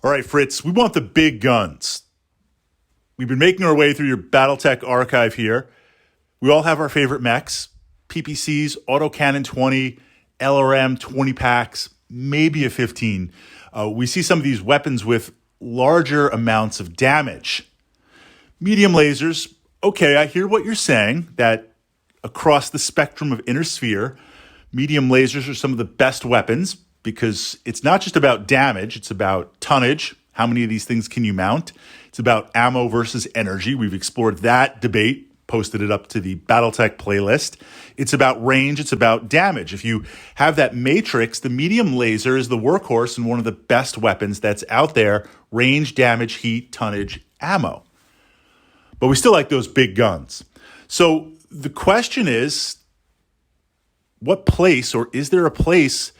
All right, Fritz, we want the big guns. We've been making our way through your Battletech archive here. We all have our favorite mechs, PPCs, autocannon 20, LRM 20 packs, maybe a 15. We see some of these weapons with larger amounts of damage. Medium lasers, okay, I hear what you're saying, that across the spectrum of inner sphere, medium lasers are some of the best weapons because it's not just about damage, it's about tonnage. How many of these things can you mount? It's about ammo versus energy. We've explored that debate, posted it up to the Battletech playlist. It's about range, it's about damage. If you have that matrix, the medium laser is the workhorse and one of the best weapons that's out there. Range, damage, heat, tonnage, ammo. But we still like those big guns. So the question is, what place, or is there a place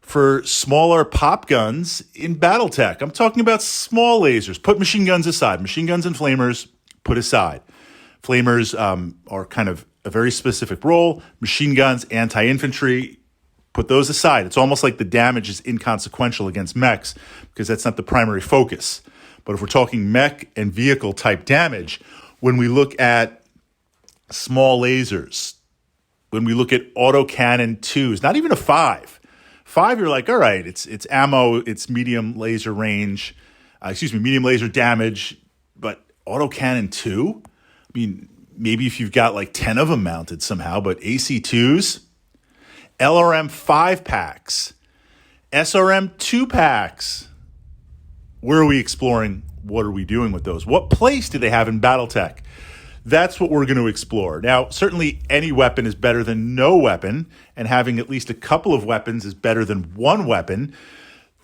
for smaller pop guns in Battletech? I'm talking about small lasers. Put machine guns aside. Machine guns and flamers, put aside. Flamers are kind of a very specific role. Machine guns, anti-infantry, put those aside. It's almost like the damage is inconsequential against mechs because that's not the primary focus. But if we're talking mech and vehicle type damage, when we look at small lasers, when we look at autocannon 2s, not even a 5. 5, you're like, all right, it's ammo, it's medium laser range, medium laser damage, but autocannon 2? I mean, maybe if you've got like 10 of them mounted somehow, but AC2s, LRM 5 packs, SRM 2 packs. Where are we exploring? What are we doing with those? What place do they have in Battletech? That's what we're going to explore. Now, certainly any weapon is better than no weapon, and having at least a couple of weapons is better than one weapon.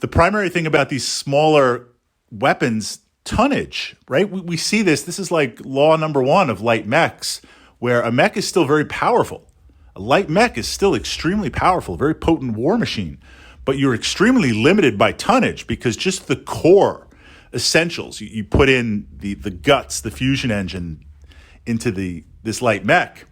The primary thing about these smaller weapons, tonnage, right? We see this. This is like law number one of light mechs, where a mech is still very powerful. A light mech is still extremely powerful, a very potent war machine, but you're extremely limited by tonnage because just the core essentials, you put in the guts, the fusion engine, into this light mech,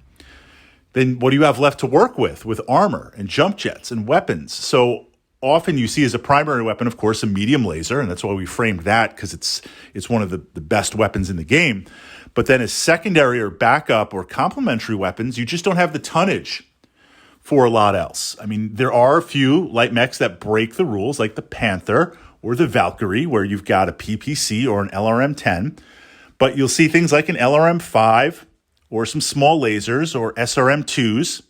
then what do you have left to work with armor and jump jets and weapons? So often you see as a primary weapon, of course, a medium laser, and that's why we framed that because it's one of the best weapons in the game. But then as secondary or backup or complementary weapons, you just don't have the tonnage for a lot else. I mean, there are a few light mechs that break the rules, like the Panther or the Valkyrie, where you've got a PPC or an LRM-10. But you'll see things like an LRM-5 or some small lasers or SRM-2s.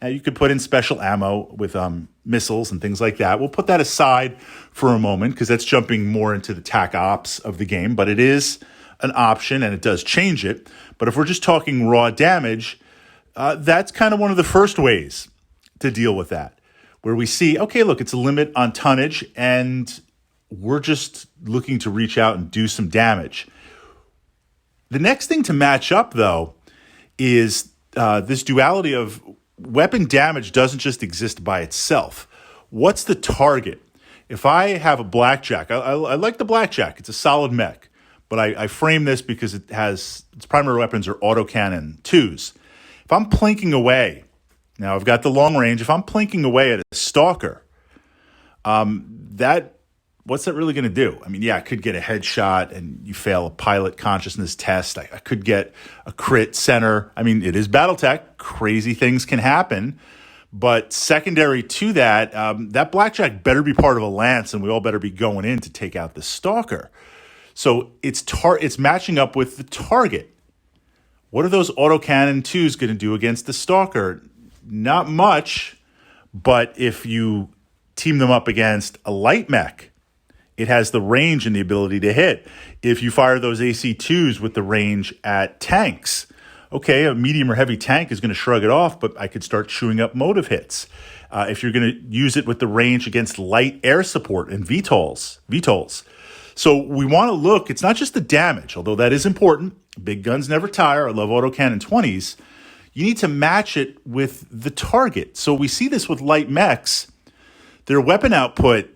Now, you could put in special ammo with missiles and things like that. We'll put that aside for a moment because that's jumping more into the TAC ops of the game. But it is an option and it does change it. But if we're just talking raw damage, that's kind of one of the first ways to deal with that, where we see, okay, look, it's a limit on tonnage and we're just looking to reach out and do some damage. The next thing to match up, though, is this duality of weapon damage doesn't just exist by itself. What's the target? If I have a blackjack, I like the blackjack. It's a solid mech, but I frame this because its primary weapons are autocannon 2s. If I'm plinking away, now I've got the long range. If I'm plinking away at a stalker, what's that really going to do? I mean, yeah, I could get a headshot and you fail a pilot consciousness test. I could get a crit center. I mean, it is Battletech. Crazy things can happen. But secondary to that, that blackjack better be part of a lance and we all better be going in to take out the stalker. So it's matching up with the target. What are those autocannon 2s going to do against the stalker? Not much, but if you team them up against a light mech, it has the range and the ability to hit. If you fire those AC2s with the range at tanks, okay, a medium or heavy tank is going to shrug it off, but I could start chewing up motive hits. If you're going to use it with the range against light air support and VTOLs. So we want to look, it's not just the damage, although that is important. Big guns never tire. I love autocannon 20s. You need to match it with the target. So we see this with light mechs. Their weapon output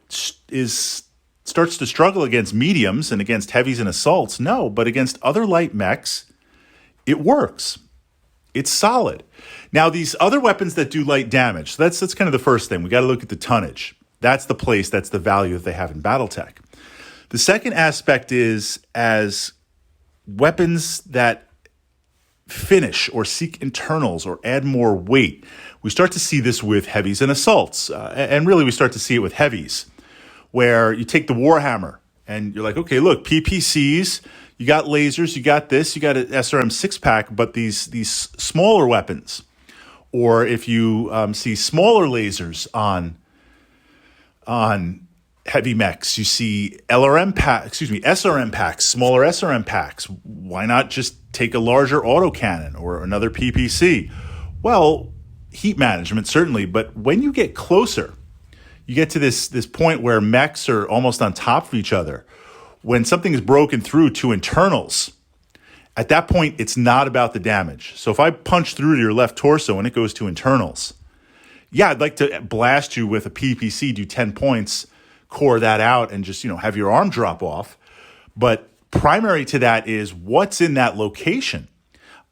starts to struggle against mediums and against heavies and assaults. No, but against other light mechs, it works. It's solid. Now, these other weapons that do light damage, so that's kind of the first thing. We got to look at the tonnage. That's the place, that's the value that they have in Battletech. The second aspect is as weapons that finish or seek internals or add more weight. We start to see this with heavies and assaults. And really, we start to see it with heavies, where you take the Warhammer and you're like, okay, look, PPCs, you got lasers, you got this, you got an SRM 6-pack, but these smaller weapons, or if you see smaller lasers on heavy mechs, you see SRM packs, smaller SRM packs. Why not just take a larger autocannon or another PPC? Well, heat management, certainly, but when you get closer, you get to this point where mechs are almost on top of each other. When something is broken through to internals, at that point, it's not about the damage. So if I punch through to your left torso and it goes to internals, yeah, I'd like to blast you with a PPC, do 10 points, core that out, and just, have your arm drop off. But primary to that is what's in that location.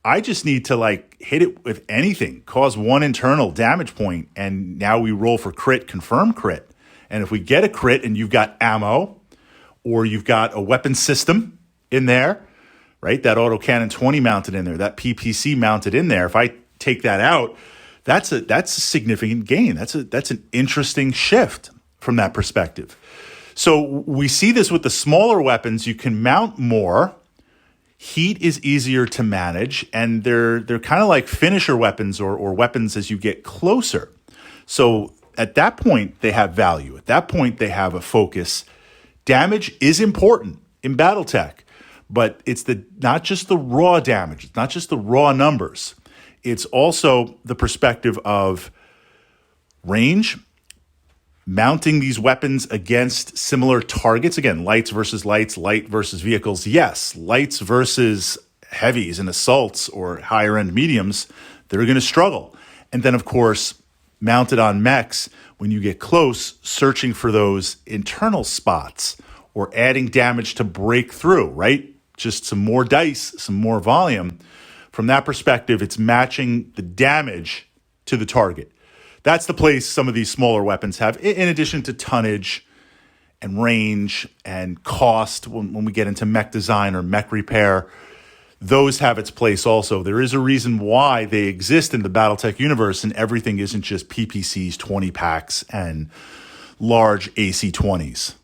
I just need to hit it with anything, cause one internal damage point, and now we roll for crit, confirm crit. And if we get a crit and you've got ammo or you've got a weapon system in there, right? That autocannon 20 mounted in there, that PPC mounted in there. If I take that out, that's a significant gain. That's an interesting shift from that perspective. So we see this with the smaller weapons. You can mount more. Heat is easier to manage, and they're kind of like finisher weapons or weapons as you get closer. So at that point, they have value. At that point, they have a focus. Damage is important in Battletech, but it's not just the raw damage. It's not just the raw numbers. It's also the perspective of range, mounting these weapons against similar targets. Again, lights versus lights, light versus vehicles. Yes, lights versus heavies and assaults or higher end mediums, they're going to struggle. And then, of course, mounted on mechs, when you get close, searching for those internal spots or adding damage to break through, right? Just some more dice, some more volume. From that perspective, it's matching the damage to the target. That's the place some of these smaller weapons have, in addition to tonnage and range and cost. When we get into mech design or mech repair, those have its place also. There is a reason why they exist in the Battletech universe, and everything isn't just PPCs, 20 packs, and large AC-20s.